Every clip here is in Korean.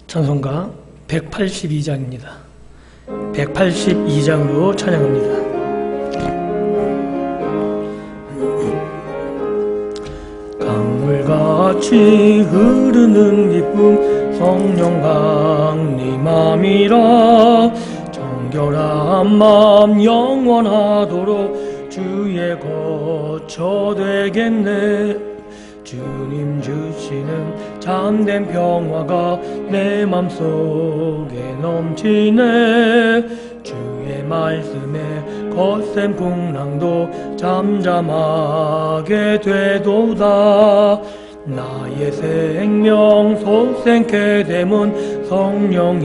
찬송가 182장입니다. 182장으로 찬양합니다. 강물같이 흐르는 기쁨 성령 강림함이라. 정결한 마음 영원하도록 주의 거처 되겠네. 주님 주시는 참된 평화가 내 맘속에 넘치네. 주의 말씀에 거센 풍랑도 잠잠하게 되도다. 나의 생명 솟생케 되문 성령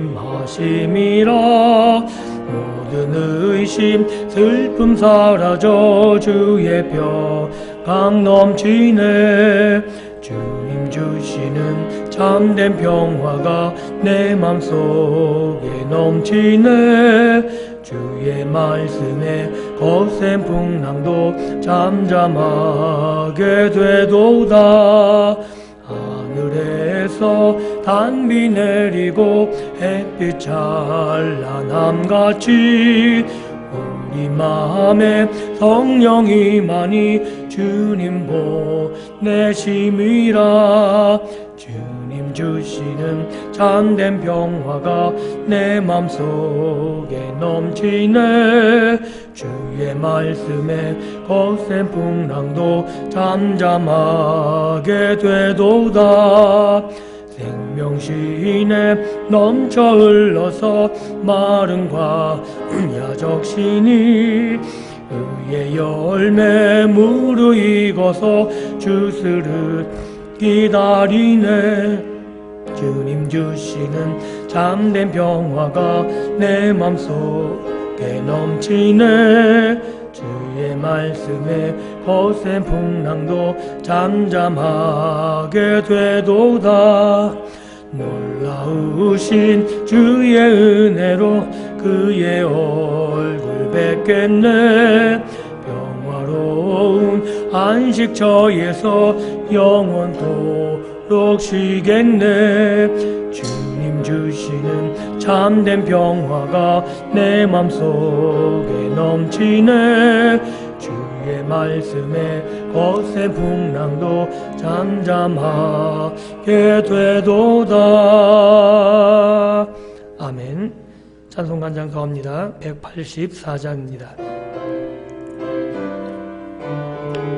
임하심이라. 모든 의심 슬픔 사라져 주의 평강 넘치네. 주님 주시는 참된 평화가 내 맘속에 넘치네. 주의 말씀에 거센 풍랑도 잠잠하게 되도다. 하늘에서 단비 내리고 햇빛 찬란함같이 우리 마음에 성령이 많이 주님 보내심이라. 주님 주시는 참된 평화가 내 맘속에 넘치네. 주의 말씀에 거센 풍랑도 잠잠하게 되도다. 생명신에 넘쳐 흘러서 마른 광야 적신이 의의 열매 무르익어서 주스를 기다리네. 주님 주시는 참된 평화가 내 맘속에 넘치네. 주의 말씀에 거센 풍랑도 잠잠하게 되도다. 놀라우신 주의 은혜로 그의 얼굴 뵙겠네. 평화로운 안식처에서 영원토록 쉬겠네. 주님 주시는 참된 평화가 내 맘속에 넘치네. 주의 말씀에 거센 풍랑도 잠잠하게 되도다. 아멘. 찬송간장 가옵니다. 184장입니다.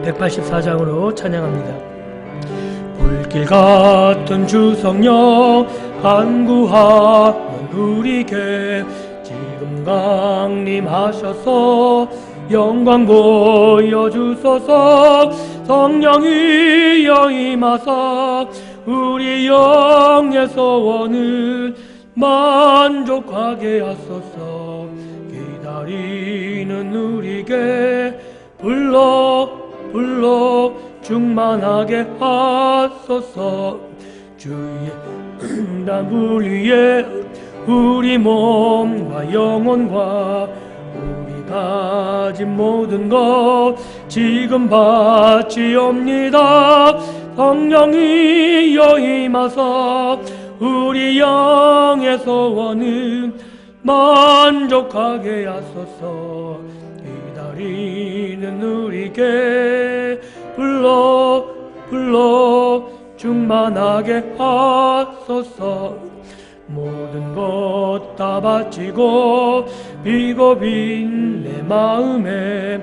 184장으로 찬양합니다. 불길 같은 주 성령 간구하는 우리께 지금 강림하셔서 영광 보여주소서. 성령이여 임하사 우리 영의 소원을 만족하게 하소서. 기다리는 우리에게 불러 충만하게 하소서. 주의 단불 위에 우리 몸과 영혼과 우리 가진 모든 것 지금 바치옵니다. 성령이여 임하사 우리 영의 소원은 만족하게 하소서. 기다리는 우리에게 불러 충만하게 하소서. 모든 것 다 바치고 비고 빈 내 마음에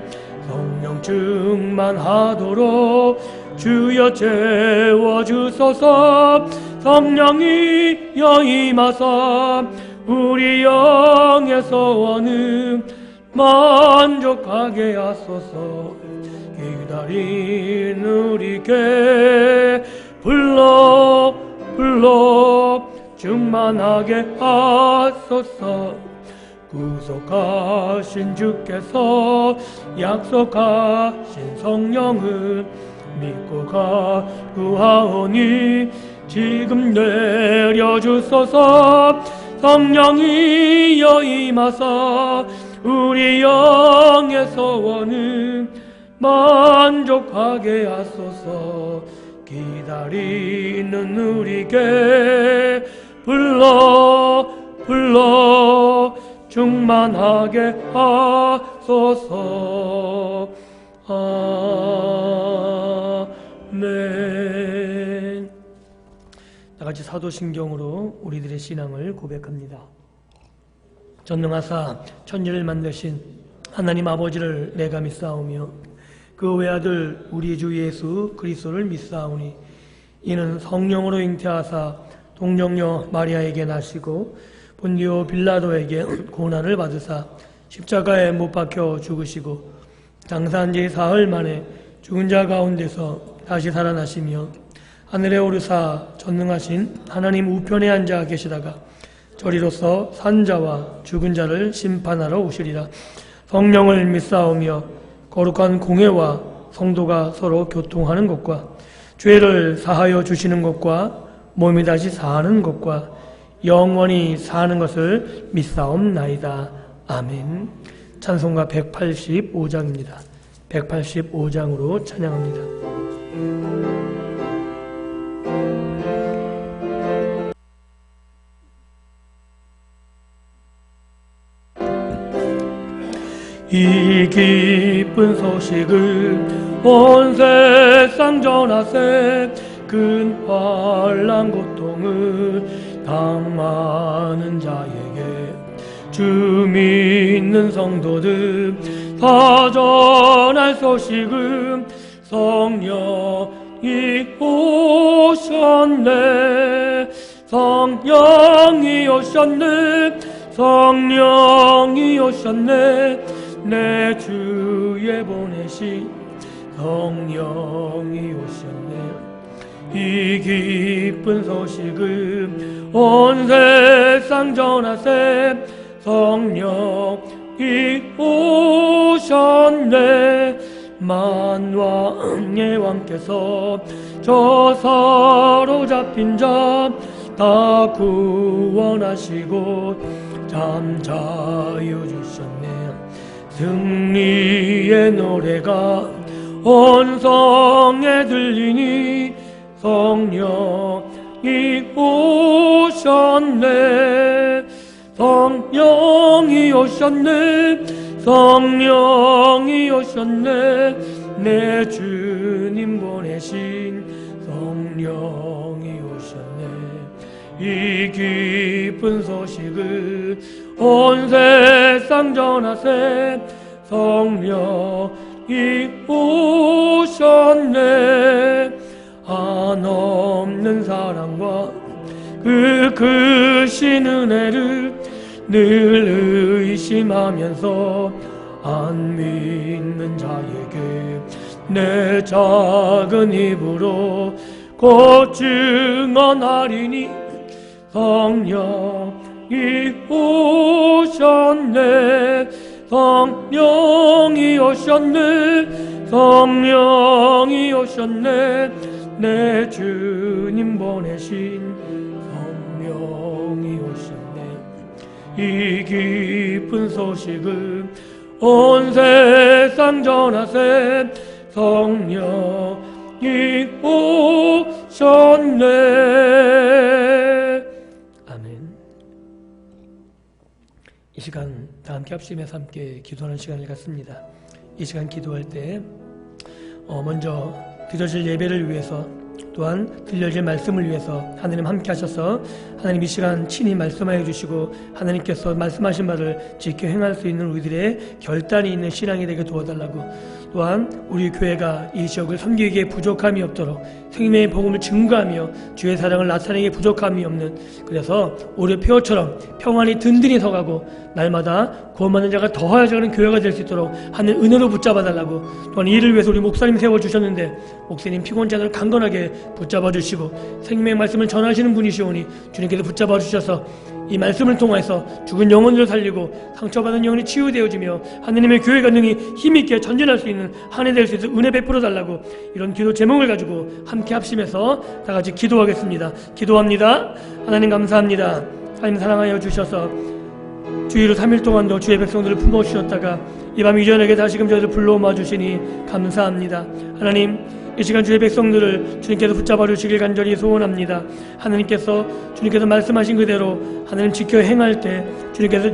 성령 충만하도록 주여 채워주소서. 성령이여 임하사 우리 영의 소원은 만족하게 하소서. 기다린 우리에게 불러 충만하게 하소서. 구속하신 주께서 약속하신 성령을 믿고 간구하오니 지금 내려주소서. 성령이여 임하사 우리 영의 소원은 만족하게 하소서. 기다리는 우리에게 불러 충만하게 하소서. 아멘. 다같이 사도신경으로 우리들의 신앙을 고백합니다. 전능하사 천지를 만드신 하나님 아버지를 내가 믿사오며 그 외아들 우리 주 예수 그리스도를 믿사오니 이는 성령으로 잉태하사 동정녀 마리아에게 나시고 본디오 빌라도에게 고난을 받으사 십자가에 못 박혀 죽으시고 장사한 지 사흘 만에 죽은 자 가운데서 다시 살아나시며 하늘에 오르사 전능하신 하나님 우편에 앉아 계시다가 저리로서 산 자와 죽은 자를 심판하러 오시리라. 성령을 믿사오며 거룩한 공회와 성도가 서로 교통하는 것과 죄를 사하여 주시는 것과 몸이 다시 사는 것과 영원히 사는 것을 믿사옵나이다. 아멘. 찬송가 185장입니다. 185장으로 찬양합니다. 이 기쁜 소식을 온 세상 전하세. 큰 환난 고통을 당하는 자에게 주 믿는 성도들 다 전할 소식은 성령이 오셨네. 성령이 오셨네. 성령이 오셨네. 내 주에 보내신 성령이 오셨네. 이 기쁜 소식을 온 세상 전하세. 성령이 오셨네. 만왕의 왕께서 저 사로잡힌 자 다 구원하시고 잠자유 주셨네. 승리의 노래가 온 성에 들리니 성령이 오셨네. 성령이 오셨네. 성령이 오셨네. 내 주님 보내신 성령이 오셨네. 이 기쁜 소식을 온 세상 전하세. 성령이 오셨네. 한없는 사랑과 그 크신 은혜를 늘 의심하면서 안 믿는 자에게 내 작은 입으로 곧 증언하리니 성령이 오셨네. 성령이 오셨네. 성령이 오셨네. 내 주님 보내신 성령이 오셨네. 이 기쁜 소식을 온 세상 전하세. 성령이 오셨네. 아멘. 이 시간 다 함께 합심해서 함께 기도하는 시간을 갖습니다. 이 시간 기도할 때 먼저 드려질 예배를 위해서 또한 들려질 말씀을 위해서 하나님 함께 하셔서 하나님 이 시간 친히 말씀하여 주시고 하나님께서 말씀하신 바를 지켜 행할 수 있는 우리들의 결단이 있는 신앙이 되게 도와달라고, 또한 우리 교회가 이 지역을 섬기기에 부족함이 없도록 생명의 복음을 증거하며 주의 사랑을 나타내기에 부족함이 없는, 그래서 오래 폐허처럼 평안히 든든히 서가고 날마다 구원받는 자가 더하여져가는 교회가 될 수 있도록 하는 은혜로 붙잡아달라고, 또한 이를 위해서 우리 목사님 세워주셨는데 목사님 피곤자들을 강건하게 붙잡아주시고 생명의 말씀을 전하시는 분이시오니 주님께서 붙잡아주셔서 이 말씀을 통해서 죽은 영혼을 살리고 상처받은 영혼이 치유되어지며 하느님의 교회가 능히 힘있게 전진할 수 있는 한 해 될 수 있어 은혜 베풀어 달라고, 이런 기도 제목을 가지고 함께 합심해서 다 같이 기도하겠습니다. 기도합니다. 하나님 감사합니다. 하나님 사랑하여 주셔서 주의로 3일 동안도 주의 백성들을 품어주셨다가 이 밤 이전에게 다시금 저희를 불러 모아주시니 감사합니다. 하나님, 이 시간 주의 백성들을 주님께서 붙잡아 주시길 간절히 소원합니다. 하나님께서 주님께서 말씀하신 그대로 하나님 지켜 행할 때 주님께서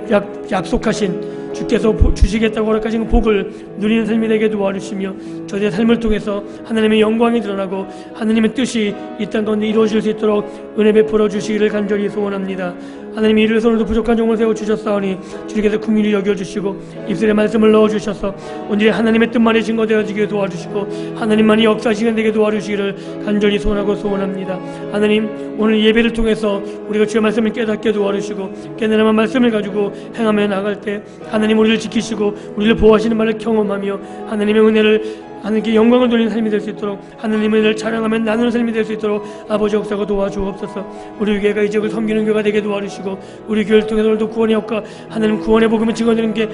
약속하신 주께서 주시겠다고 허락하신 복을 누리는 삶이 되게 도와주시며 저희의 삶을 통해서 하나님의 영광이 드러나고 하나님의 뜻이 이 땅 가운데 이루어질 수 있도록 은혜 베풀어 주시기를 간절히 소원합니다. 하나님이 이를 위해서 오늘도 부족한 종을 세워주셨사오니 주님께서 긍휼히 여겨주시고 입술에 말씀을 넣어주셔서 오늘의 하나님의 뜻만이 증거되어지게 도와주시고 하나님만이 역사하시게 되게 도와주시기를 간절히 소원하고 소원합니다. 하나님 오늘 예배를 통해서 우리가 주의 말씀을 깨닫게 도와주시고 깨달음한 말씀을 가지고 행하며 나갈 때 하나님 우리를 지키시고 우리를 보호하시는 말을 경험하며 하나님의 은혜를 하나님께 영광을 돌리는 삶이 될 수 있도록 하나님의 은혜를 자랑하며 나누는 삶이 될 수 있도록 아버지 역사가 도와주옵소서. 우리 교회가 이 지역을 섬기는 교회가 되게 도와주시고 우리 교회를 통해서 오늘도 구원의 역과 하나님 구원의 복음을 증거되는 게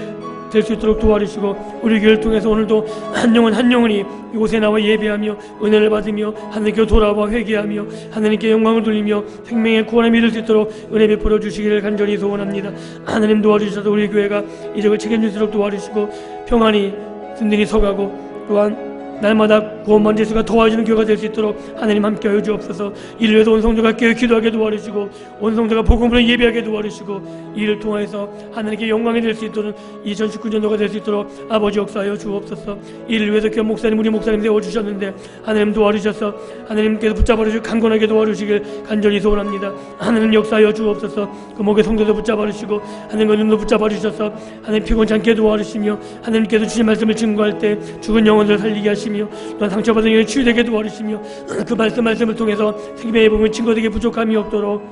될 수 있도록 도와주시고 우리 교회를 통해서 오늘도 한 영혼이 이곳에 나와 예배하며 은혜를 받으며 하나님께 돌아와 회개하며 하나님께 영광을 돌리며 생명의 구원을 믿을 수 있도록 은혜 베풀어 주시기를 간절히 소원합니다. 하나님 도와주셔서 우리 교회가 이 지역을 책임질 수 있도록 도와주시고 평안히 든든히 서가고 또한 날마다 구원받는 재수가 더해지는 교회가 될 수 있도록 하나님 함께하여 주옵소서. 이를 위해서 온 성도가 깨어 기도하게 도와주시고 온 성도가 복음으로 예배하게 도와주시고 이를 통해서 하나님께 영광이 될 수 있도록 2019년도가 될 수 있도록 아버지 역사하여 주옵소서. 이를 위해서 귀한 목사님 우리 목사님 세워주셨는데 하나님 도와주셔서 하나님께서 붙잡아 주시고 강건하게 도와주시길 간절히 소원합니다. 하나님 역사하여 주옵소서. 그 목의 성도도 붙잡아 주시고 하나님의 눈도 붙잡아 주셔서 하나님 피곤치 않게 도와주시며 하나님께서 주신 말씀을 증거할 때 죽은 영혼을 살리게 하시고 또한 상처받은 영혼이 치유되게 도와주시며 그 말씀을 통해서 생명의 복음이 증거되게 부족함이 없도록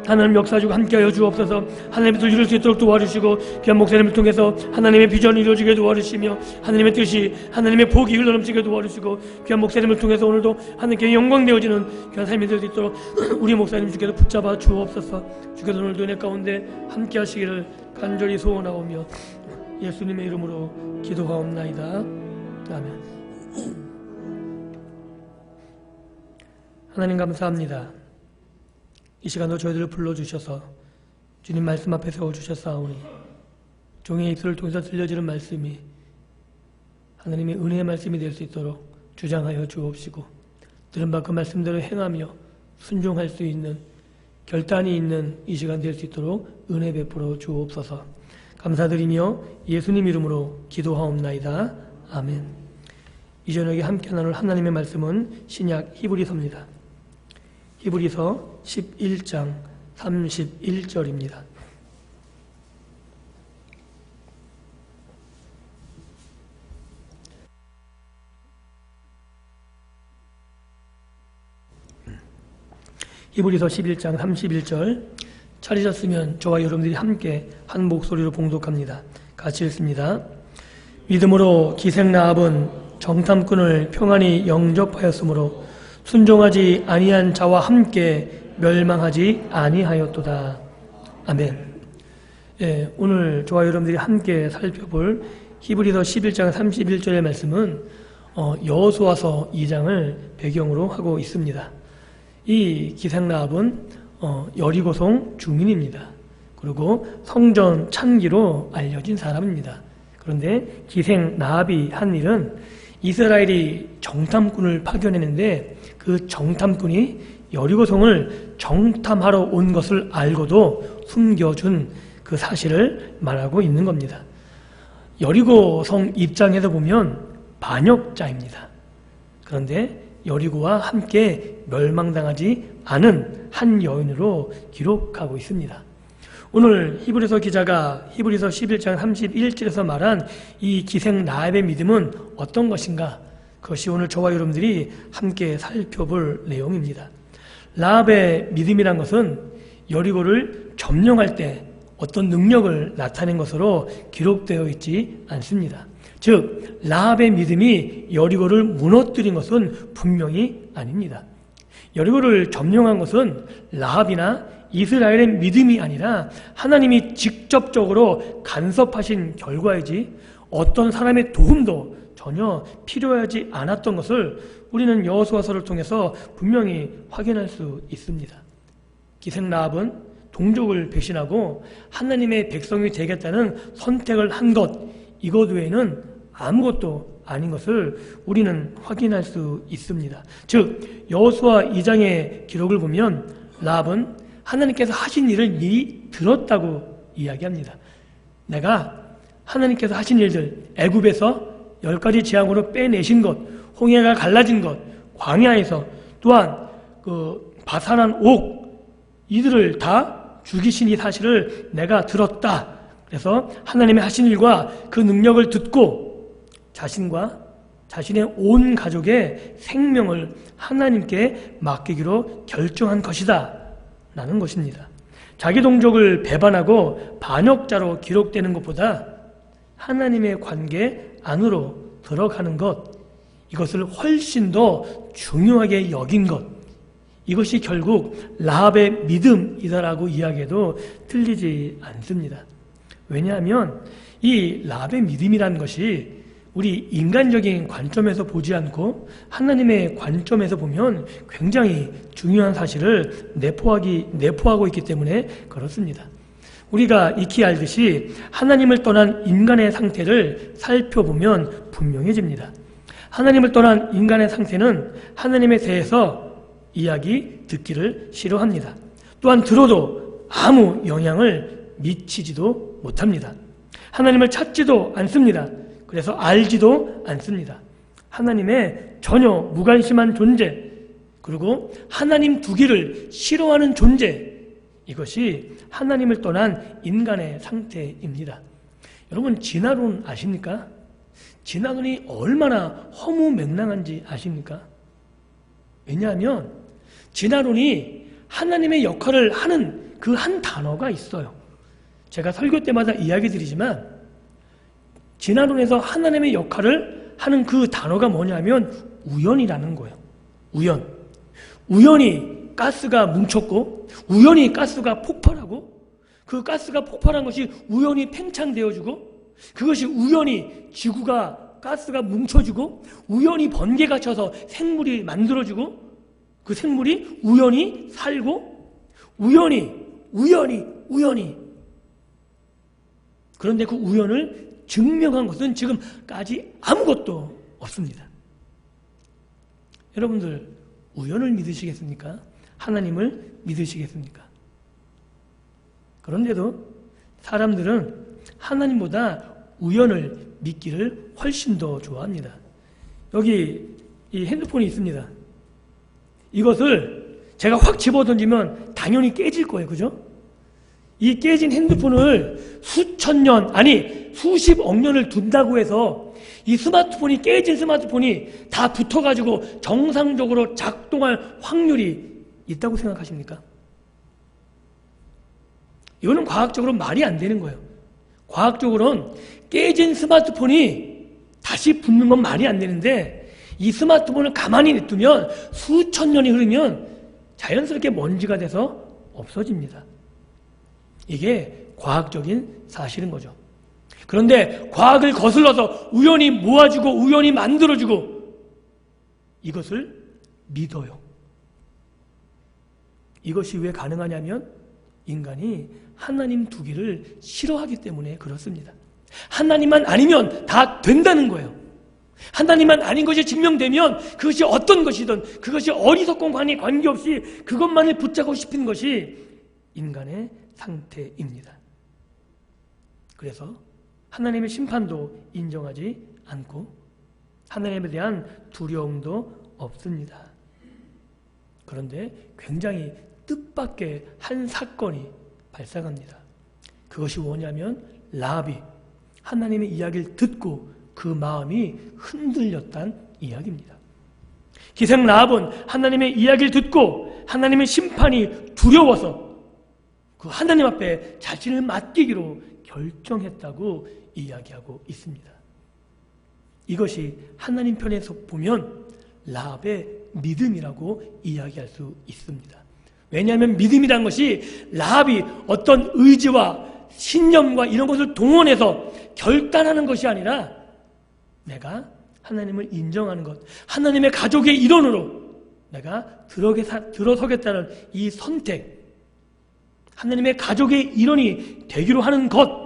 하나님 역사하시고 함께하여 주옵소서. 하나님의 뜻을 이룰 수 있도록 도와주시고 귀한 목사님을 통해서 하나님의 비전이 이루어지게 도와주시며 하나님의 뜻이 하나님의 복이 흘러넘치게 도와주시고 귀한 목사님을 통해서 오늘도 하나님께 영광되어지는 귀한 삶이 될 수 있도록 우리 목사님 주께서 붙잡아 주옵소서. 주께서 오늘도 은혜 가운데 함께하시기를 간절히 소원하오며 예수님의 이름으로 기도하옵나이다. 아멘. 하나님 감사합니다. 이 시간도 저희들을 불러주셔서 주님 말씀 앞에 세워주셨사오니 종의 입술을 통해서 들려지는 말씀이 하나님의 은혜의 말씀이 될 수 있도록 주장하여 주옵시고 들은 바 그 말씀대로 행하며 순종할 수 있는 결단이 있는 이 시간 될 수 있도록 은혜 베풀어 주옵소서. 감사드리며 예수님 이름으로 기도하옵나이다. 아멘. 이 저녁에 함께 나눌 하나님의 말씀은 신약 히브리서입니다. 히브리서 11장 31절입니다. 히브리서 11장 31절 찾으셨으면 저와 여러분들이 함께 한 목소리로 봉독합니다. 같이 읽습니다. 믿음으로 기생 라합은 정탐꾼을 평안히 영접하였으므로 순종하지 아니한 자와 함께 멸망하지 아니하였도다. 아멘. 예, 오늘 저와 여러분들이 함께 살펴볼 히브리서 11장 31절의 말씀은 여호수아서 2장을 배경으로 하고 있습니다. 이 기생 라합은 여리고성 주민입니다. 그리고 성전 창기로 알려진 사람입니다. 그런데 기생 라합이 한 일은 이스라엘이 정탐꾼을 파견했는데 그 정탐꾼이 여리고성을 정탐하러 온 것을 알고도 숨겨준 그 사실을 말하고 있는 겁니다. 여리고성 입장에서 보면 반역자입니다. 그런데 여리고와 함께 멸망당하지 않은 한 여인으로 기록하고 있습니다. 오늘 히브리서 기자가 히브리서 11장 31절에서 말한 이 기생 라합의 믿음은 어떤 것인가? 그것이 오늘 저와 여러분들이 함께 살펴볼 내용입니다. 라합의 믿음이란 것은 여리고를 점령할 때 어떤 능력을 나타낸 것으로 기록되어 있지 않습니다. 즉 라합의 믿음이 여리고를 무너뜨린 것은 분명히 아닙니다. 여리고를 점령한 것은 라합이나 이스라엘의 믿음이 아니라 하나님이 직접적으로 간섭하신 결과이지 어떤 사람의 도움도 전혀 필요하지 않았던 것을 우리는 여호수아서를 통해서 분명히 확인할 수 있습니다. 기생 라합은 동족을 배신하고 하나님의 백성이 되겠다는 선택을 한 것, 이것 외에는 아무것도 아닌 것을 우리는 확인할 수 있습니다. 즉 여호수아 2장의 기록을 보면 라합은 하나님께서 하신 일을 미리 들었다고 이야기합니다. 내가 하나님께서 하신 일들, 애굽에서 10가지 재앙으로 빼내신 것, 홍해가 갈라진 것, 광야에서 또한 그 바산한 옥, 이들을 다 죽이신 이 사실을 내가 들었다. 그래서 하나님의 하신 일과 그 능력을 듣고 자신과 자신의 온 가족의 생명을 하나님께 맡기기로 결정한 것이다 라는 것입니다. 자기 동족을 배반하고 반역자로 기록되는 것보다 하나님의 관계 안으로 들어가는 것, 이것을 훨씬 더 중요하게 여긴 것, 이것이 결국 라합의 믿음이다라고 이야기해도 틀리지 않습니다. 왜냐하면 이 라합의 믿음이라는 것이 우리 인간적인 관점에서 보지 않고 하나님의 관점에서 보면 굉장히 중요한 사실을 내포하고 있기 때문에 그렇습니다. 우리가 익히 알듯이 하나님을 떠난 인간의 상태를 살펴보면 분명해집니다. 하나님을 떠난 인간의 상태는 하나님에 대해서 이야기 듣기를 싫어합니다. 또한 들어도 아무 영향을 미치지도 못합니다. 하나님을 찾지도 않습니다. 그래서 알지도 않습니다. 하나님의 전혀 무관심한 존재, 그리고 하나님 두기를 싫어하는 존재, 이것이 하나님을 떠난 인간의 상태입니다. 여러분, 진화론 아십니까? 진화론이 얼마나 허무맹랑한지 아십니까? 왜냐하면 진화론이 하나님의 역할을 하는 그 한 단어가 있어요. 제가 설교 때마다 이야기 드리지만 진화론에서 하나님의 역할을 하는 그 단어가 뭐냐면 우연이라는 거예요. 우연. 우연히 가스가 뭉쳤고 우연히 가스가 폭발하고 그 가스가 폭발한 것이 우연히 팽창되어지고 그것이 우연히 지구가 가스가 뭉쳐지고 우연히 번개가 쳐서 생물이 만들어지고 그 생물이 우연히 살고 우연히 그런데 그 우연을 증명한 것은 지금까지 아무것도 없습니다. 여러분들 우연을 믿으시겠습니까? 하나님을 믿으시겠습니까? 그런데도 사람들은 하나님보다 우연을 믿기를 훨씬 더 좋아합니다. 여기 이 핸드폰이 있습니다. 이것을 제가 확 집어던지면 당연히 깨질 거예요. 그죠? 이 깨진 핸드폰을 수천 년, 아니 수십억 년을 둔다고 해서 이 스마트폰이 깨진 스마트폰이 다 붙어가지고 정상적으로 작동할 확률이 있다고 생각하십니까? 이거는 과학적으로 말이 안 되는 거예요. 과학적으로는 깨진 스마트폰이 다시 붙는 건 말이 안 되는데 이 스마트폰을 가만히 냅두면 수천 년이 흐르면 자연스럽게 먼지가 돼서 없어집니다. 이게 과학적인 사실인 거죠. 그런데 과학을 거슬러서 우연히 모아주고 우연히 만들어주고 이것을 믿어요. 이것이 왜 가능하냐면 인간이 하나님 두기를 싫어하기 때문에 그렇습니다. 하나님만 아니면 다 된다는 거예요. 하나님만 아닌 것이 증명되면 그것이 어떤 것이든 그것이 어리석건 관계없이 그것만을 붙잡고 싶은 것이 인간의 상태입니다. 그래서 하나님의 심판도 인정하지 않고 하나님에 대한 두려움도 없습니다. 그런데 굉장히 뜻밖의 한 사건이 발생합니다. 그것이 뭐냐면 라합이 하나님의 이야기를 듣고 그 마음이 흔들렸다는 이야기입니다. 기생 라합은 하나님의 이야기를 듣고 하나님의 심판이 두려워서 그 하나님 앞에 자신을 맡기기로 결정했다고 이야기하고 있습니다. 이것이 하나님 편에서 보면 라합의 믿음이라고 이야기할 수 있습니다. 왜냐하면 믿음이란 것이 라합이 어떤 의지와 신념과 이런 것을 동원해서 결단하는 것이 아니라 내가 하나님을 인정하는 것, 하나님의 가족의 일원으로 내가 들어서겠다는 이 선택, 하나님의 가족의 일원이 되기로 하는 것,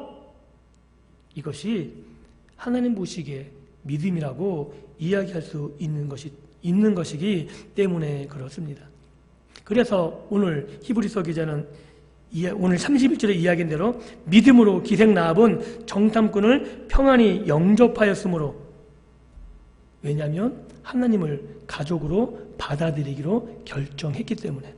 이것이 하나님 보시기에 믿음이라고 이야기할 수 있는 것이기 때문에 그렇습니다. 그래서 오늘 히브리서 기자는 오늘 31절에 이야기한 대로 믿음으로 기생 라합은 정탐꾼을 평안히 영접하였으므로, 왜냐하면 하나님을 가족으로 받아들이기로 결정했기 때문에.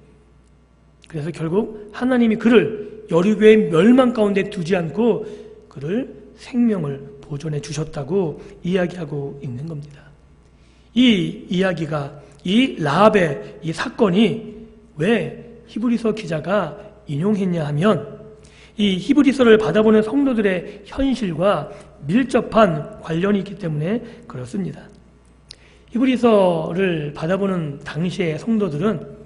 그래서 결국 하나님이 그를 여리고의 멸망 가운데 두지 않고 그를 생명을 보존해 주셨다고 이야기하고 있는 겁니다. 이 이야기가, 이 라합의 이 사건이 왜 히브리서 기자가 인용했냐 하면, 이 히브리서를 받아보는 성도들의 현실과 밀접한 관련이 있기 때문에 그렇습니다. 히브리서를 받아보는 당시의 성도들은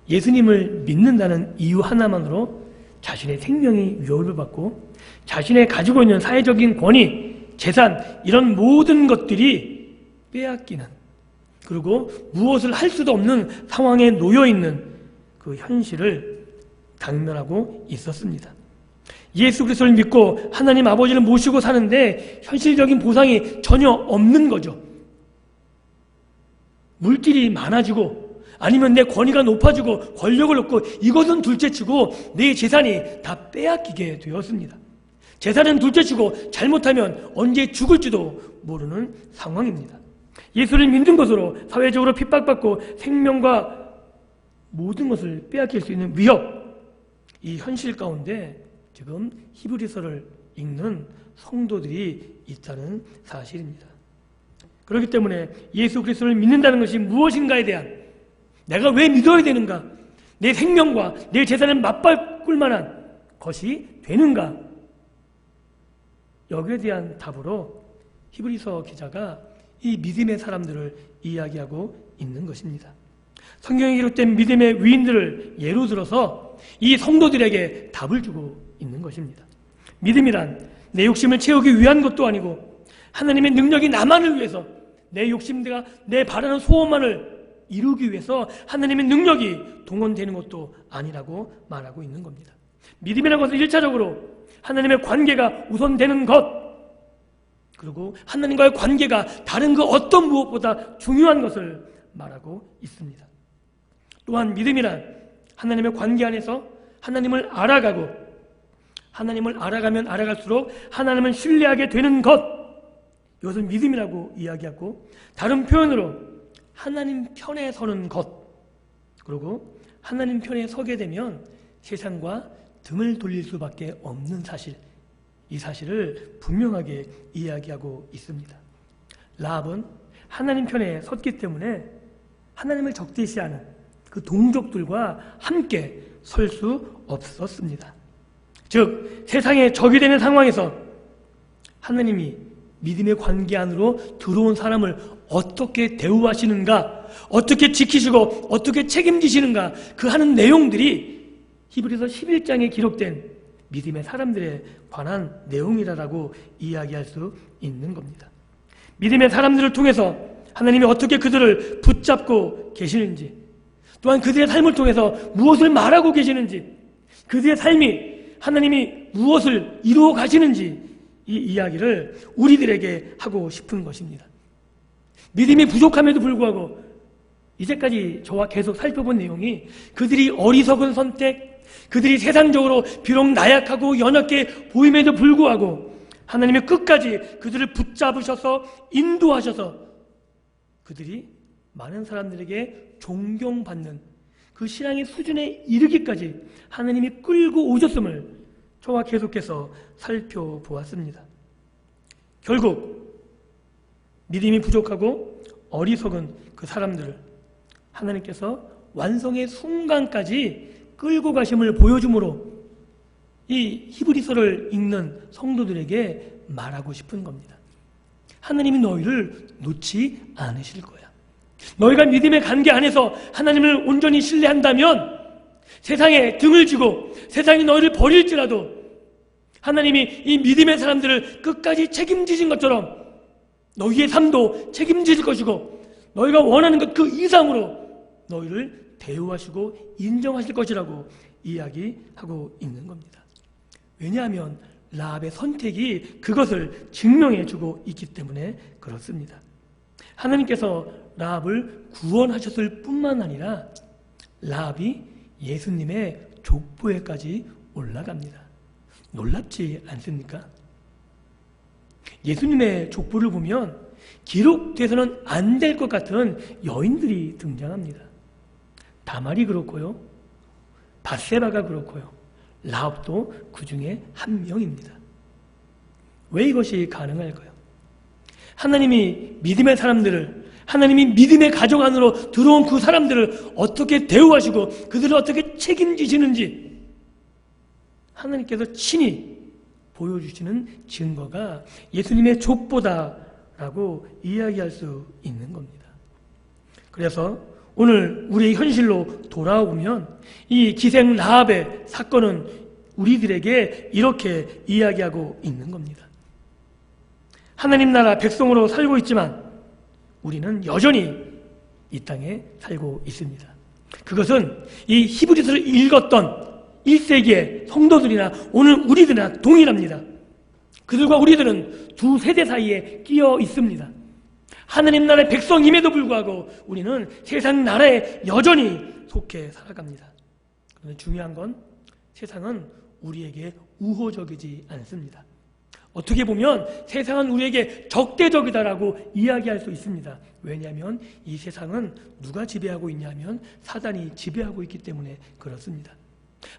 예수님을 믿는다는 이유 하나만으로 자신의 생명이 위협을 받고 자신의 가지고 있는 사회적인 권위, 재산, 이런 모든 것들이 빼앗기는, 그리고 무엇을 할 수도 없는 상황에 놓여 있는 그 현실을 당면하고 있었습니다. 예수 그리스도를 믿고 하나님 아버지를 모시고 사는데 현실적인 보상이 전혀 없는 거죠. 물질이 많아지고 아니면 내 권위가 높아지고 권력을 얻고 이것은 둘째치고 내 재산이 다 빼앗기게 되었습니다. 재산은 둘째치고 잘못하면 언제 죽을지도 모르는 상황입니다. 예수를 믿는 것으로 사회적으로 핍박받고 생명과 모든 것을 빼앗길 수 있는 위협, 이 현실 가운데 지금 히브리서를 읽는 성도들이 있다는 사실입니다. 그렇기 때문에 예수 그리스도를 믿는다는 것이 무엇인가에 대한, 내가 왜 믿어야 되는가, 내 생명과 내 재산을 맞바꿀 만한 것이 되는가, 여기에 대한 답으로 히브리서 기자가 이 믿음의 사람들을 이야기하고 있는 것입니다. 성경에 기록된 믿음의 위인들을 예로 들어서 이 성도들에게 답을 주고 있는 것입니다. 믿음이란 내 욕심을 채우기 위한 것도 아니고 하나님의 능력이 나만을 위해서, 내 욕심과 내 바라는 소원만을 이루기 위해서 하나님의 능력이 동원되는 것도 아니라고 말하고 있는 겁니다. 믿음이라는 것은 1차적으로 하나님의 관계가 우선되는 것, 그리고 하나님과의 관계가 다른 그 어떤 무엇보다 중요한 것을 말하고 있습니다. 또한 믿음이란 하나님의 관계 안에서 하나님을 알아가고, 하나님을 알아가면 알아갈수록 하나님을 신뢰하게 되는 것, 이것을 믿음이라고 이야기하고, 다른 표현으로 하나님 편에 서는 것, 그리고 하나님 편에 서게 되면 세상과 등을 돌릴 수밖에 없는 사실, 이 사실을 분명하게 이야기하고 있습니다. 라합은 하나님 편에 섰기 때문에 하나님을 적대시하는 그 동족들과 함께 설 수 없었습니다. 즉 세상의 적이 되는 상황에서 하나님이 믿음의 관계 안으로 들어온 사람을 어떻게 대우하시는가, 어떻게 지키시고 어떻게 책임지시는가, 그 하는 내용들이 히브리서 11장에 기록된 믿음의 사람들에 관한 내용이라고 이야기할 수 있는 겁니다. 믿음의 사람들을 통해서 하나님이 어떻게 그들을 붙잡고 계시는지, 또한 그들의 삶을 통해서 무엇을 말하고 계시는지, 그들의 삶이 하나님이 무엇을 이루어 가시는지, 이 이야기를 우리들에게 하고 싶은 것입니다. 믿음이 부족함에도 불구하고 이제까지 저와 계속 살펴본 내용이 그들이 어리석은 선택, 그들이 세상적으로 비록 나약하고 연약해 보임에도 불구하고 하나님의 끝까지 그들을 붙잡으셔서 인도하셔서 그들이 많은 사람들에게 존경받는 그 신앙의 수준에 이르기까지 하나님이 끌고 오셨음을 저와 계속해서 살펴보았습니다. 결국 믿음이 부족하고 어리석은 그 사람들을 하나님께서 완성의 순간까지 끌고 가심을 보여주므로 이 히브리서를 읽는 성도들에게 말하고 싶은 겁니다. 하나님이 너희를 놓지 않으실 거야. 너희가 믿음의 관계 안에서 하나님을 온전히 신뢰한다면 세상에 등을 지고 세상이 너희를 버릴지라도 하나님이 이 믿음의 사람들을 끝까지 책임지신 것처럼 너희의 삶도 책임지실 것이고 너희가 원하는 것 그 이상으로 너희를 대우하시고 인정하실 것이라고 이야기하고 있는 겁니다. 왜냐하면 라합의 선택이 그것을 증명해주고 있기 때문에 그렇습니다. 하나님께서 라합을 구원하셨을 뿐만 아니라 라합이 예수님의 족보에까지 올라갑니다. 놀랍지 않습니까? 예수님의 족보를 보면 기록돼서는 안 될 것 같은 여인들이 등장합니다. 다말이 그렇고요, 밧세바가 그렇고요, 라합도 그 중에 한 명입니다. 왜 이것이 가능할까요? 하나님이 믿음의 사람들을, 하나님이 믿음의 가정 안으로 들어온 그 사람들을 어떻게 대우하시고 그들을 어떻게 책임지시는지 하나님께서 친히 보여주시는 증거가 예수님의 족보다라고 이야기할 수 있는 겁니다. 그래서 오늘 우리의 현실로 돌아오면 이 기생 라합의 사건은 우리들에게 이렇게 이야기하고 있는 겁니다. 하나님 나라 백성으로 살고 있지만 우리는 여전히 이 땅에 살고 있습니다. 그것은 이 히브리서를 읽었던 1세기의 성도들이나 오늘 우리들이나 동일합니다. 그들과 우리들은 두 세대 사이에 끼어 있습니다. 하나님 나라의 백성임에도 불구하고 우리는 세상 나라에 여전히 속해 살아갑니다. 그런데 중요한 건 세상은 우리에게 우호적이지 않습니다. 어떻게 보면 세상은 우리에게 적대적이다라고 이야기할 수 있습니다. 왜냐하면 이 세상은 누가 지배하고 있냐면 사단이 지배하고 있기 때문에 그렇습니다.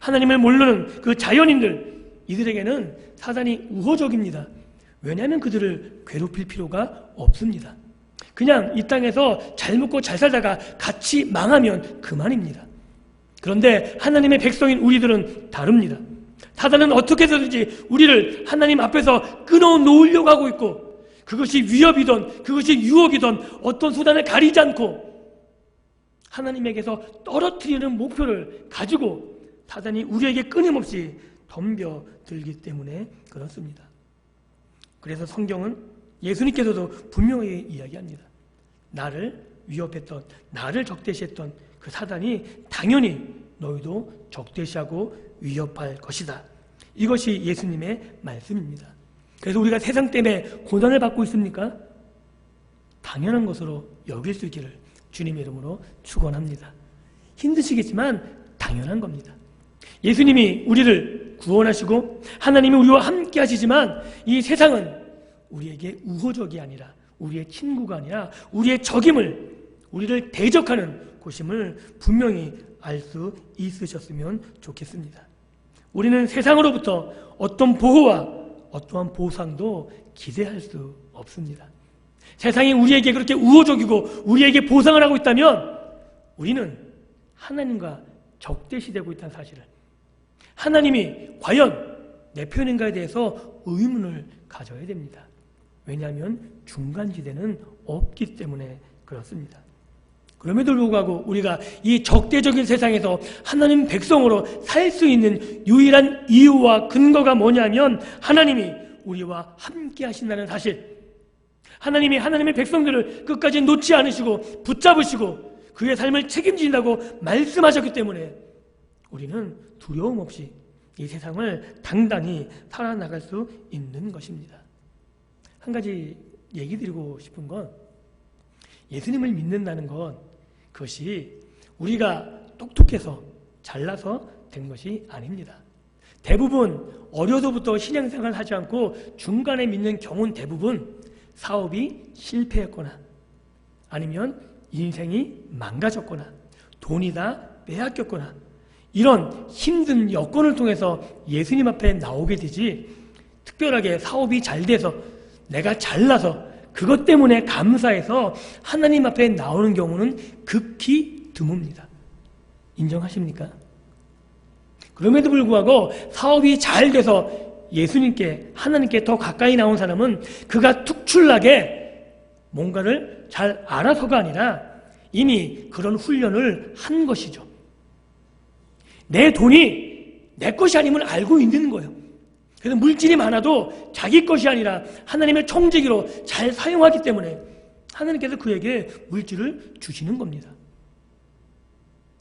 하나님을 모르는 그 자연인들, 이들에게는 사단이 우호적입니다. 왜냐하면 그들을 괴롭힐 필요가 없습니다. 그냥 이 땅에서 잘 먹고 잘 살다가 같이 망하면 그만입니다. 그런데 하나님의 백성인 우리들은 다릅니다. 사단은 어떻게 해서든지 우리를 하나님 앞에서 끊어놓으려고 하고 있고, 그것이 위협이든 그것이 유혹이든 어떤 수단을 가리지 않고 하나님에게서 떨어뜨리는 목표를 가지고 사단이 우리에게 끊임없이 덤벼들기 때문에 그렇습니다. 그래서 성경은 예수님께서도 분명히 이야기합니다. 나를 위협했던, 나를 적대시했던 그 사단이 당연히 너희도 적대시하고 위협할 것이다. 이것이 예수님의 말씀입니다. 그래서 우리가 세상 때문에 고난을 받고 있습니까? 당연한 것으로 여길 수 있기를 주님의 이름으로 축원합니다. 힘드시겠지만 당연한 겁니다. 예수님이 우리를 구원하시고 하나님이 우리와 함께 하시지만 이 세상은 우리에게 우호적이 아니라, 우리의 친구가 아니라 우리의 적임을, 우리를 대적하는 곳임을 분명히 알 수 있으셨으면 좋겠습니다. 우리는 세상으로부터 어떤 보호와 어떠한 보상도 기대할 수 없습니다. 세상이 우리에게 그렇게 우호적이고 우리에게 보상을 하고 있다면 우리는 하나님과 적대시되고 있다는 사실을, 하나님이 과연 내 편인가에 대해서 의문을 가져야 됩니다. 왜냐하면 중간지대는 없기 때문에 그렇습니다. 그럼에도 불구하고 우리가 이 적대적인 세상에서 하나님 백성으로 살 수 있는 유일한 이유와 근거가 뭐냐면 하나님이 우리와 함께 하신다는 사실, 하나님이 하나님의 백성들을 끝까지 놓지 않으시고 붙잡으시고 그의 삶을 책임진다고 말씀하셨기 때문에 우리는 두려움 없이 이 세상을 당당히 살아나갈 수 있는 것입니다. 한 가지 얘기 드리고 싶은 건, 예수님을 믿는다는 건 그것이 우리가 똑똑해서 잘나서 된 것이 아닙니다. 대부분 어려서부터 신앙생활을 하지 않고 중간에 믿는 경우는 대부분 사업이 실패했거나 아니면 인생이 망가졌거나 돈이 다 빼앗겼거나 이런 힘든 여건을 통해서 예수님 앞에 나오게 되지, 특별하게 사업이 잘 돼서 내가 잘나서 그것 때문에 감사해서 하나님 앞에 나오는 경우는 극히 드뭅니다. 인정하십니까? 그럼에도 불구하고 사업이 잘 돼서 예수님께, 하나님께 더 가까이 나온 사람은 그가 특출나게 뭔가를 잘 알아서가 아니라 이미 그런 훈련을 한 것이죠. 내 돈이 내 것이 아님을 알고 있는 거예요. 그래서 물질이 많아도 자기 것이 아니라 하나님의 청지기로 잘 사용하기 때문에 하나님께서 그에게 물질을 주시는 겁니다.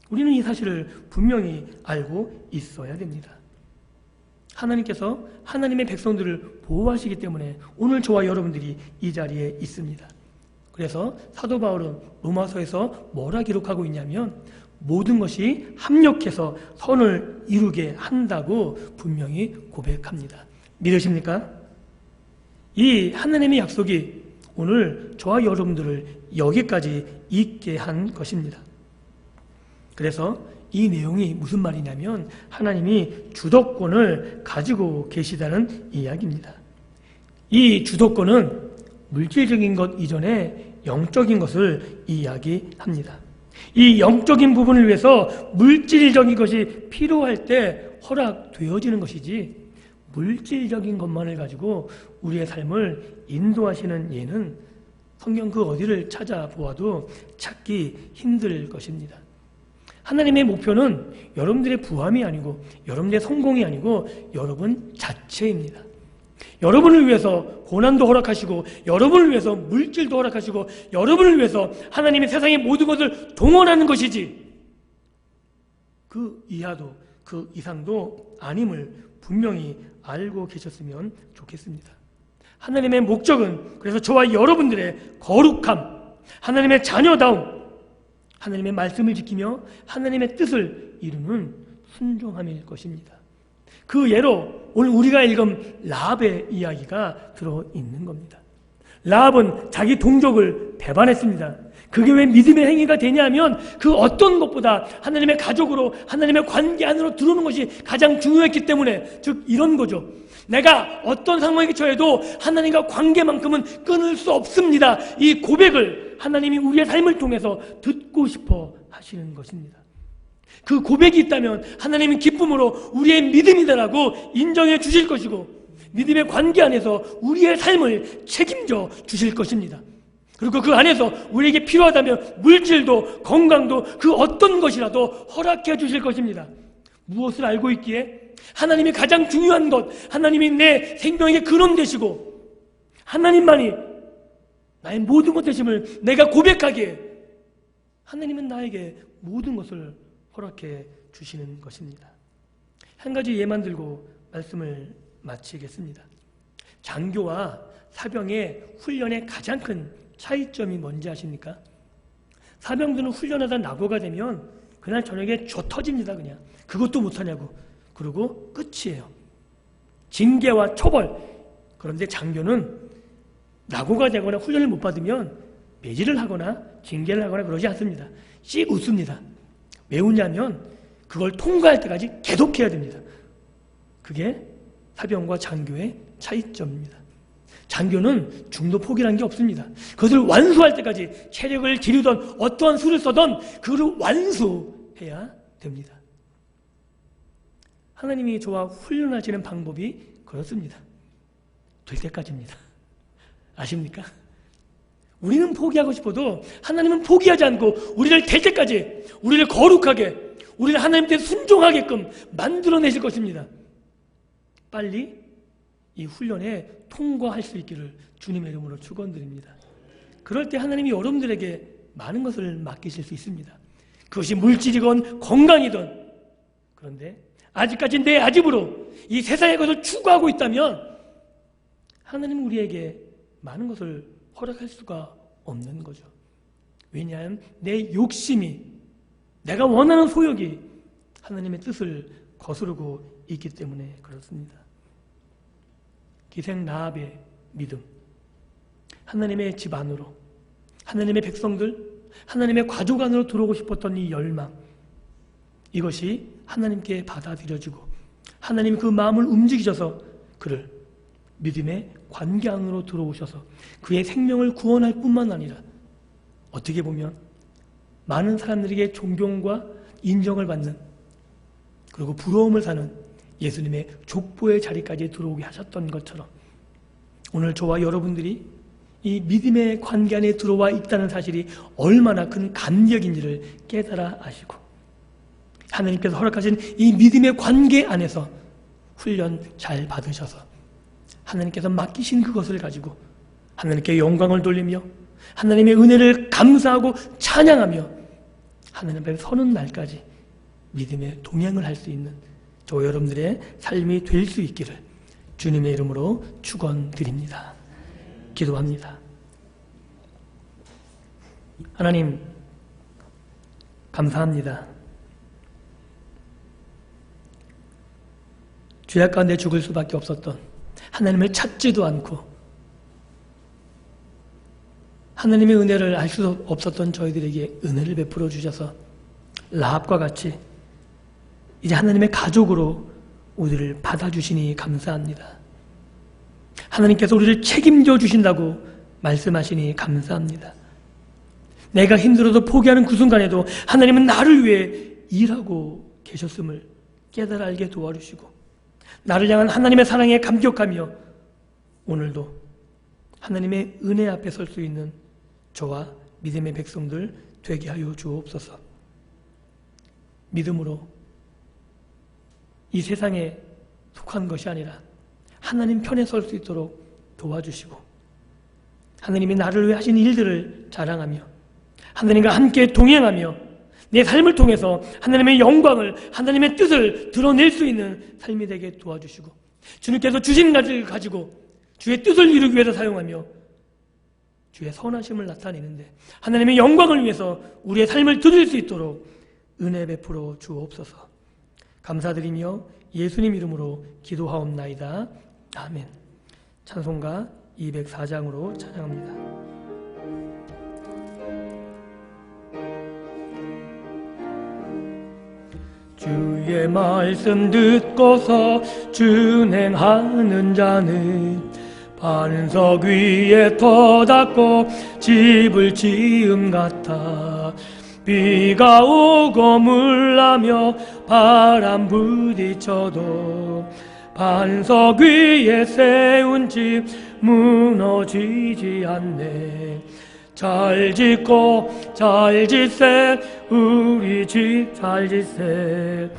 우리는 이 사실을 분명히 알고 있어야 됩니다. 하나님께서 하나님의 백성들을 보호하시기 때문에 오늘 저와 여러분들이 이 자리에 있습니다. 그래서 사도 바울은 로마서에서 뭐라 기록하고 있냐면 모든 것이 합력해서 선을 이루게 한다고 분명히 고백합니다. 믿으십니까? 이 하나님의 약속이 오늘 저와 여러분들을 여기까지 있게 한 것입니다. 그래서 이 내용이 무슨 말이냐면 하나님이 주도권을 가지고 계시다는 이야기입니다. 이 주도권은 물질적인 것 이전에 영적인 것을 이야기합니다. 이 영적인 부분을 위해서 물질적인 것이 필요할 때 허락되어지는 것이지 물질적인 것만을 가지고 우리의 삶을 인도하시는 예는 성경 그 어디를 찾아보아도 찾기 힘들 것입니다. 하나님의 목표는 여러분들의 부함이 아니고 여러분들의 성공이 아니고 여러분 자체입니다. 여러분을 위해서 고난도 허락하시고 여러분을 위해서 물질도 허락하시고 여러분을 위해서 하나님의 세상의 모든 것을 동원하는 것이지 그 이하도 그 이상도 아님을 분명히 알고 계셨으면 좋겠습니다. 하나님의 목적은 그래서 저와 여러분들의 거룩함, 하나님의 자녀다움, 하나님의 말씀을 지키며 하나님의 뜻을 이루는 순종함일 것입니다. 그 예로 오늘 우리가 읽은 라합의 이야기가 들어있는 겁니다. 라합은 자기 동족을 배반했습니다. 그게 왜 믿음의 행위가 되냐면 그 어떤 것보다 하나님의 가족으로 하나님의 관계 안으로 들어오는 것이 가장 중요했기 때문에 즉 이런 거죠. 내가 어떤 상황에 처해도 하나님과 관계만큼은 끊을 수 없습니다. 이 고백을 하나님이 우리의 삶을 통해서 듣고 싶어 하시는 것입니다. 그 고백이 있다면 하나님은 기쁨으로 우리의 믿음이다라고 인정해 주실 것이고 믿음의 관계 안에서 우리의 삶을 책임져 주실 것입니다. 그리고 그 안에서 우리에게 필요하다면 물질도 건강도 그 어떤 것이라도 허락해 주실 것입니다. 무엇을 알고 있기에? 하나님이 가장 중요한 것, 하나님이 내 생명의 근원 되시고 하나님만이 나의 모든 것 되심을 내가 고백하기에 하나님은 나에게 모든 것을 허락해 주시는 것입니다. 한 가지 예만 들고 말씀을 마치겠습니다. 장교와 사병의 훈련의 가장 큰 차이점이 뭔지 아십니까? 사병들은 훈련하다 낙오가 되면 그날 저녁에 조 터집니다. 그냥 그것도 못하냐고. 그리고 끝이에요. 징계와 처벌. 그런데 장교는 낙오가 되거나 훈련을 못 받으면 매질을 하거나 징계를 하거나 그러지 않습니다. 씩 웃습니다. 왜 웃냐면 그걸 통과할 때까지 계속해야 됩니다. 그게 사병과 장교의 차이점입니다. 장교는 중도 포기라는 게 없습니다. 그것을 완수할 때까지 체력을 기르던 어떠한 수를 써던 그걸 완수해야 됩니다. 하나님이 저와 훈련하시는 방법이 그렇습니다. 될 때까지입니다. 아십니까? 우리는 포기하고 싶어도 하나님은 포기하지 않고 우리를 될 때까지 우리를 거룩하게 우리를 하나님께 순종하게끔 만들어내실 것입니다. 빨리 이 훈련에 통과할 수 있기를 주님의 이름으로 축원드립니다. 그럴 때 하나님이 여러분들에게 많은 것을 맡기실 수 있습니다. 그것이 물질이건 건강이든. 그런데 아직까지 내 아집으로 이 세상의 것을 추구하고 있다면 하나님은 우리에게 많은 것을 허락할 수가 없는 거죠. 왜냐하면 내 욕심이 내가 원하는 소욕이 하나님의 뜻을 거스르고 있기 때문에 그렇습니다. 기생 라합의 믿음, 하나님의 집 안으로, 하나님의 백성들, 하나님의 가족 안으로 들어오고 싶었던 이 열망, 이것이 하나님께 받아들여지고 하나님이 그 마음을 움직이셔서 그를 믿음의 관계 안으로 들어오셔서 그의 생명을 구원할 뿐만 아니라 어떻게 보면 많은 사람들에게 존경과 인정을 받는 그리고 부러움을 사는 예수님의 족보의 자리까지 들어오게 하셨던 것처럼 오늘 저와 여러분들이 이 믿음의 관계 안에 들어와 있다는 사실이 얼마나 큰 감격인지를 깨달아 아시고 하나님께서 허락하신 이 믿음의 관계 안에서 훈련 잘 받으셔서 하나님께서 맡기신 그것을 가지고 하나님께 영광을 돌리며 하나님의 은혜를 감사하고 찬양하며 하나님 앞에 서는 날까지 믿음의 동행을 할 수 있는 저 여러분들의 삶이 될 수 있기를 주님의 이름으로 축원드립니다. 기도합니다. 하나님, 감사합니다. 죄악 가운데 죽을 수밖에 없었던, 하나님을 찾지도 않고 하나님의 은혜를 알 수 없었던 저희들에게 은혜를 베풀어 주셔서 라합과 같이 이제 하나님의 가족으로 우리를 받아주시니 감사합니다. 하나님께서 우리를 책임져 주신다고 말씀하시니 감사합니다. 내가 힘들어도 포기하는 그 순간에도 하나님은 나를 위해 일하고 계셨음을 깨달아 알게 도와주시고, 나를 향한 하나님의 사랑에 감격하며 오늘도 하나님의 은혜 앞에 설 수 있는 저와 믿음의 백성들 되게 하여 주옵소서. 믿음으로 이 세상에 속한 것이 아니라 하나님 편에 설 수 있도록 도와주시고, 하나님이 나를 위해 하신 일들을 자랑하며 하나님과 함께 동행하며 내 삶을 통해서 하나님의 영광을, 하나님의 뜻을 드러낼 수 있는 삶이 되게 도와주시고, 주님께서 주신 가지를 가지고 주의 뜻을 이루기 위해서 사용하며 주의 선하심을 나타내는데 하나님의 영광을 위해서 우리의 삶을 드릴 수 있도록 은혜 베풀어 주옵소서. 감사드리며 예수님 이름으로 기도하옵나이다. 아멘. 찬송가 204장으로 찬양합니다. 주의 말씀 듣고서 준행하는 자는 반석 위에 터닫고 집을 지음 같아. 비가 오고 물나며 바람 부딪혀도 반석 위에 세운 집 무너지지 않네. 잘 짓고 잘 짓세, 우리 집 잘 짓세.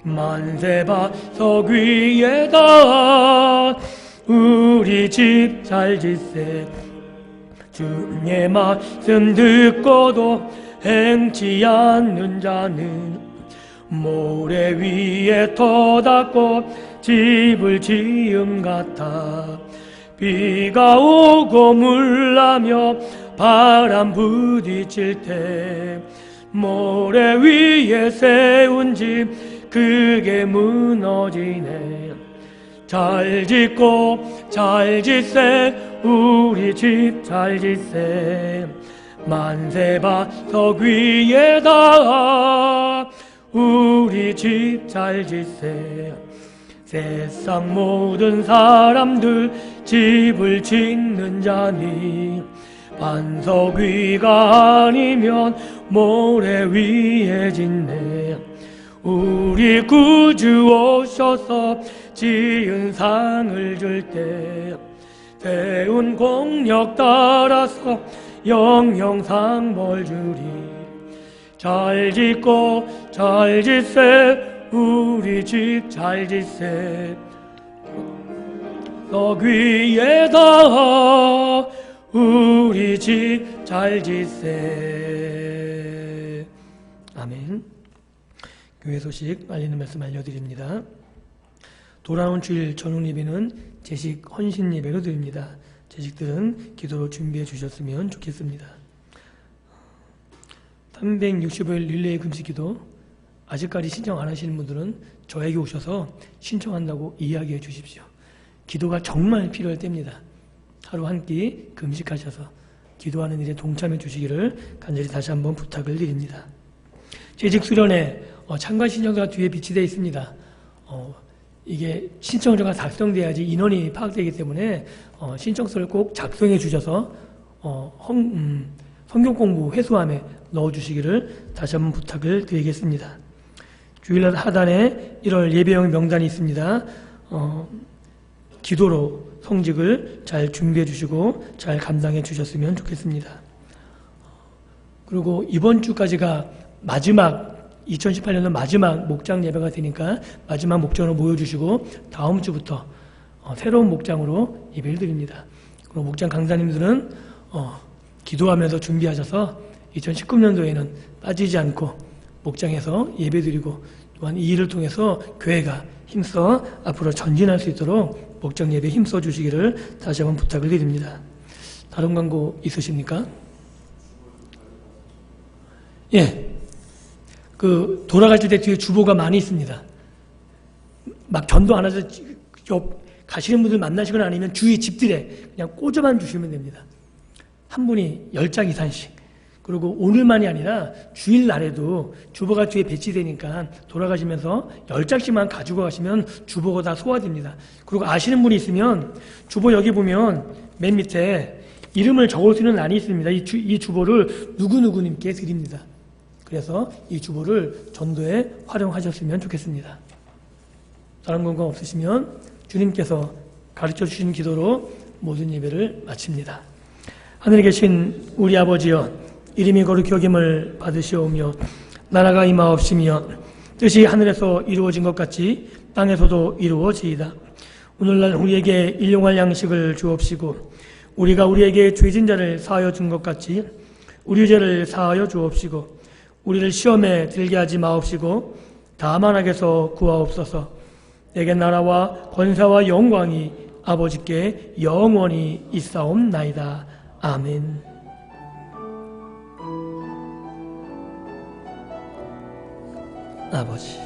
만세 반석 위에다 우리 집 잘 짓세. 주의 말씀 듣고도 행치 않는 자는 모래 위에 터닫고 집을 지음 같아. 비가 오고 물나며 바람 부딪힐 때 모래 위에 세운 집 그게 무너지네. 잘 짓고 잘 짓세, 우리 집 잘 짓세. 만세 반석 위에다 우리 집 잘 짓세. 세상 모든 사람들 집을 짓는 자니 반석 위가 아니면 모래 위에 짓네. 우리 구주 오셔서 지은 상을 줄 때 세운 공력 따라서 영영상 벌 주리. 잘 짓고 잘 짓세, 우리 집 잘 짓세. 석 위에다 우리 집 잘 짓세. 아멘. 교회 소식 알리는 말씀 알려드립니다. 돌아온 주일 전후 예배는 제식 헌신 예배로 드립니다. 제식들은 기도로 준비해 주셨으면 좋겠습니다. 365일 릴레이 금식기도 아직까지 신청 안 하시는 분들은 저에게 오셔서 신청한다고 이야기해 주십시오. 기도가 정말 필요할 때입니다. 하루 한 끼 금식하셔서 기도하는 일에 동참해 주시기를 간절히 다시 한번 부탁을 드립니다. 재직 수련회 참가 신청서가 뒤에 비치되어 있습니다. 이게 신청서가 작성돼야지 인원이 파악되기 때문에 신청서를 꼭 작성해 주셔서 성경 공부 회수함에 넣어주시기를 다시 한번 부탁을 드리겠습니다. 주일날 하단에 1월 예배형 명단이 있습니다. 기도로 성직을 잘 준비해 주시고 잘 감당해 주셨으면 좋겠습니다. 그리고 이번 주까지가 마지막 2018년도 마지막 목장 예배가 되니까 마지막 목장으로 모여주시고 다음 주부터 새로운 목장으로 예배를 드립니다. 그리고 목장 강사님들은 기도하면서 준비하셔서 2019년도에는 빠지지 않고 목장에서 예배드리고 또한 이 일을 통해서 교회가 힘써 앞으로 전진할 수 있도록 목장 예배 힘써 주시기를 다시 한번 부탁을 드립니다. 다른 광고 있으십니까? 예. 돌아갈 때 뒤에 주보가 많이 있습니다. 막 전도 안 해서 가시는 분들 만나시거나 아니면 주위 집들에 그냥 꽂아만 주시면 됩니다. 한 분이 10장 이상씩. 그리고 오늘만이 아니라 주일날에도 주보가 뒤에 배치되니까 돌아가시면서 10장씩만 가지고 가시면 주보가 다 소화됩니다. 그리고 아시는 분이 있으면 주보 여기 보면 맨 밑에 이름을 적을 수 있는 란이 있습니다. 이 주보를 누구누구님께 드립니다. 그래서 이 주보를 전도에 활용하셨으면 좋겠습니다. 다른 건강 없으시면 주님께서 가르쳐 주신 기도로 모든 예배를 마칩니다. 하늘에 계신 우리 아버지여, 이름이 거룩히 여김을 받으시오며 나라가 임하옵시며 뜻이 하늘에서 이루어진 것 같이 땅에서도 이루어지이다. 오늘날 우리에게 일용할 양식을 주옵시고 우리가 우리에게 죄진 자를 사하여 준 것 같이 우리 죄를 사하여 주옵시고 우리를 시험에 들게 하지 마옵시고 다만 악에서 구하옵소서. 내게 나라와 권세와 영광이 아버지께 영원히 있사옵나이다. 아멘. 아버지,